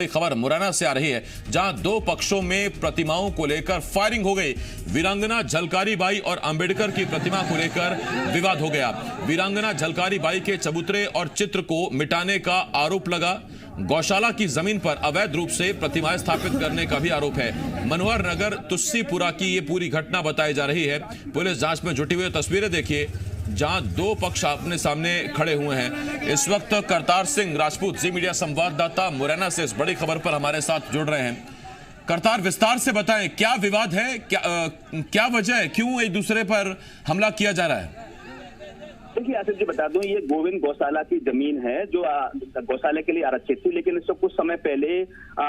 खबर मुरैना से आ रही है, जहां दो पक्षों में प्रतिमाओं को लेकर फायरिंग हो गई। वीरांगना झलकारी बाई और अंबेडकर की प्रतिमा को लेकर विवाद हो गया। वीरांगना झलकारी बाई के चबूतरे और चित्र को मिटाने का आरोप लगा। गौशाला की जमीन पर अवैध रूप से प्रतिमाएं स्थापित करने का भी आरोप है। मनोहर नगर तुस्सीपुरा की ये पूरी घटना बताई जा रही है। पुलिस जांच में जुटी हुई तस्वीरें देखिए, जहां दो पक्ष अपने सामने खड़े हुए हैं। इस वक्त करतार सिंह राजपूत, जी मीडिया संवाददाता मुरैना से इस बड़ी खबर पर हमारे साथ जुड़ रहे हैं। करतार, विस्तार से बताएं, क्या विवाद है, क्या वजह है, क्यों एक दूसरे पर हमला किया जा रहा है? देखिए आसिफ जी, बता दूं, ये गोविंद गौशाला की जमीन है जो गौशाला के लिए आरक्षित थी, लेकिन इससे कुछ समय पहले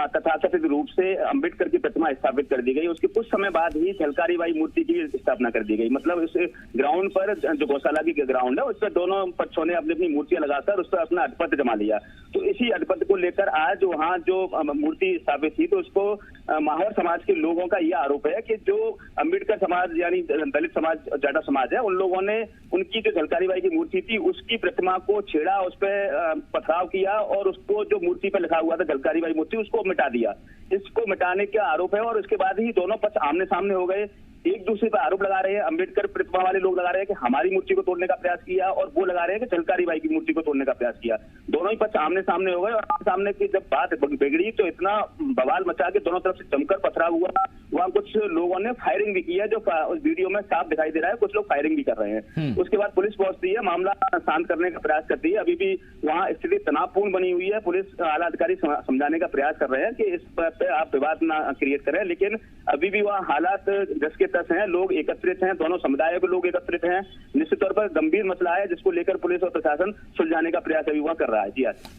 तथाकथित रूप से अंबेडकर की प्रतिमा स्थापित कर दी गई। उसके कुछ समय बाद ही झलकारी बाई मूर्ति की स्थापना कर दी गई। मतलब इस ग्राउंड पर, जो गौशाला की ग्राउंड है, उस पर दोनों पक्षों ने अपनी अपनी मूर्तियां लगाकर उस पर अपना अटपट जमा लिया। तो इसी अटपट को लेकर आज वहाँ जो मूर्ति स्थापित थी, तो उसको माहौर समाज के लोगों का यह आरोप है कि जो अंबेडकर समाज यानी दलित समाज, जाटा समाज है, उन लोगों ने उनकी जो झलकारी बाई की मूर्ति थी उसकी प्रतिमा को छेड़ा, उस पर पथराव किया और उसको जो मूर्ति पर लिखा हुआ था झलकारी बाई मूर्ति, उसको मिटा दिया। इसको मिटाने का आरोप है और उसके बाद ही दोनों पक्ष आमने सामने हो गए, एक दूसरे पर आरोप लगा रहे हैं। अंबेडकर प्रतिमा वाले लोग लगा रहे हैं कि हमारी मूर्ति को तोड़ने का प्रयास किया, और वो लगा रहे हैं कि झलकारी बाई की मूर्ति को तोड़ने का प्रयास किया। दोनों ही पक्ष आमने सामने हो गए और सामने की जब बात बिगड़ी तो इतना बवाल मचा के दोनों तरफ से जमकर पथराव हुआ। वहाँ कुछ लोगों ने फायरिंग भी की है, जो उस वीडियो में साफ दिखाई दे रहा है। कुछ लोग फायरिंग भी कर रहे हैं। उसके बाद पुलिस पहुंचती है, मामला शांत करने का प्रयास करती है। अभी भी वहाँ स्थिति तनावपूर्ण बनी हुई है। पुलिस आला अधिकारी समझाने का प्रयास कर रहे हैं कि इस पर आप विवाद ना क्रिएट करें, लेकिन अभी भी वहाँ हालात जस के तस हैं। लोग एकत्रित हैं, दोनों समुदायों के लोग एकत्रित हैं। निश्चित तौर पर गंभीर मसला है जिसको लेकर पुलिस और प्रशासन सुलझाने का प्रयास अभी वहाँ कर रहा है।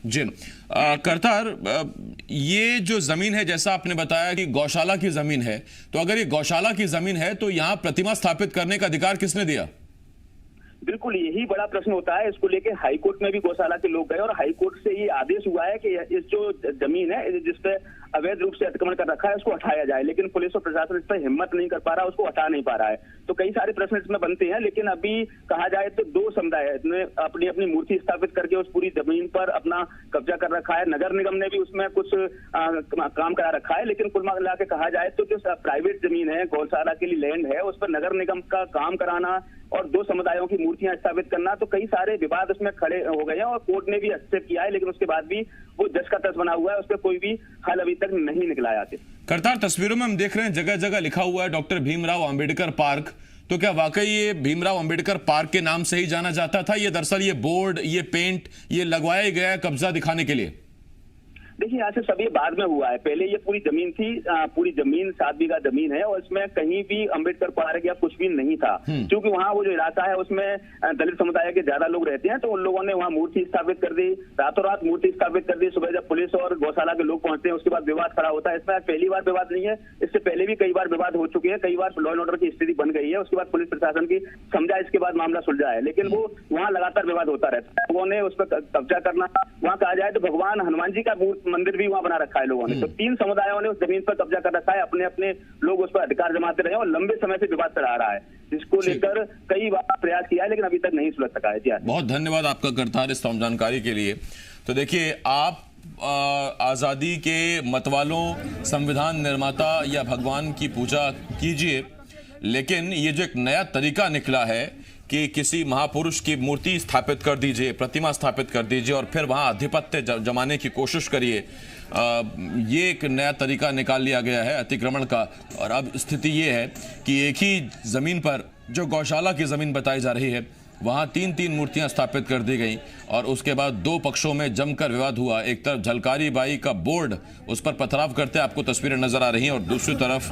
जी करतार, ये जो जमीन है, जैसा आपने बताया कि गौशाला की जमीन है, तो अगर ये गौशाला की जमीन है तो यहाँ प्रतिमा स्थापित करने का अधिकार किसने दिया? बिल्कुल यही बड़ा प्रश्न होता है। इसको लेके हाईकोर्ट में भी गौशाला के लोग गए और हाईकोर्ट से ये आदेश हुआ है कि इस जो जमीन है जिसपे अवैध रूप से अतिक्रमण कर रखा है उसको हटाया जाए, लेकिन पुलिस और प्रशासन इस पर हिम्मत नहीं कर पा रहा, उसको हटा नहीं पा रहा है। तो कई सारे प्रश्न इसमें बनते हैं, लेकिन अभी कहा जाए तो दो समुदाय ने अपनी अपनी मूर्ति स्थापित करके उस पूरी जमीन पर अपना कब्जा कर रखा है। नगर निगम ने भी उसमें कुछ काम करा रखा है, लेकिन कुल मिला के कहा जाए तो जो प्राइवेट जमीन है, गौशाला के लिए लैंड है, उस पर नगर निगम का काम कराना और दो समुदायों की मूर्तियां स्थापित करना, तो कई सारे विवाद उसमें खड़े हो गए हैं और कोर्ट ने भी हस्तक्षेप किया है, लेकिन उसके बाद भी वो जस का तस बना हुआ है। उस पर कोई भी हल अभी तक नहीं निकला है। करतार, तस्वीरों में हम देख रहे हैं जगह जगह लिखा हुआ है डॉक्टर भीमराव अंबेडकर पार्क। तो क्या वाकई ये भीमराव अंबेडकर पार्क के नाम से ही जाना जाता था? ये दरअसल ये बोर्ड, ये पेंट, ये लगवाया गया है कब्जा दिखाने के लिए? देखिए, यहाँ से सभी बाद में हुआ है। पहले ये पूरी जमीन थी, पूरी जमीन 7 बीघा जमीन है और इसमें कहीं भी अंबेडकर पार्क या कुछ भी नहीं था। क्योंकि वहाँ वो जो इलाका है उसमें दलित समुदाय के ज्यादा लोग रहते हैं, तो उन लोगों ने वहाँ मूर्ति स्थापित कर दी, रातों रात मूर्ति स्थापित कर दी। सुबह जब पुलिस और गौशाला के लोग पहुंचते हैं उसके बाद विवाद खड़ा होता है। इसमें पहली बार विवाद नहीं है, इससे पहले भी कई बार विवाद हो चुके हैं, कई बार लॉ एंड ऑर्डर की स्थिति बन गई है। उसके बाद पुलिस प्रशासन की समझा, इसके बाद मामला सुलझा है, लेकिन वो वहाँ लगातार विवाद होता रहता है। लोगों ने उस पर कब्जा करना, वहाँ कहा जाए तो भगवान हनुमान जी का मंदिर भी वहाँ बना रखा है लोगों ने। तो 3 समुदायों ने उस जमीन पर कब्जा कर रखा है, अपने अपने लोग उस पर अधिकार जमाते रहे और लंबे समय से विवाद चला आ रहा है, जिसको लेकर कई बार प्रयास किया है, लेकिन अभी तक नहीं सुलझ सका है। जी बहुत धन्यवाद आपका करतार इस तमाम जानकारी के लिए। तो देखिए, आप आजादी के मतवालों, संविधान निर्माता या भगवान की पूजा कीजिए, लेकिन ये जो एक नया तरीका निकला है कि किसी महापुरुष की मूर्ति स्थापित कर दीजिए, प्रतिमा स्थापित कर दीजिए और फिर वहां आधिपत्य जमाने की कोशिश करिए, ये एक नया तरीका निकाल लिया गया है अतिक्रमण का। और अब स्थिति ये है कि एक ही जमीन पर, जो गौशाला की जमीन बताई जा रही है, वहां 3-3 मूर्तियां स्थापित कर दी गई और उसके बाद दो पक्षों में जमकर विवाद हुआ। एक तरफ झलकारी बाई का बोर्ड, उस पर पथराव करते आपको तस्वीरें नजर आ रही हैं, और दूसरी तरफ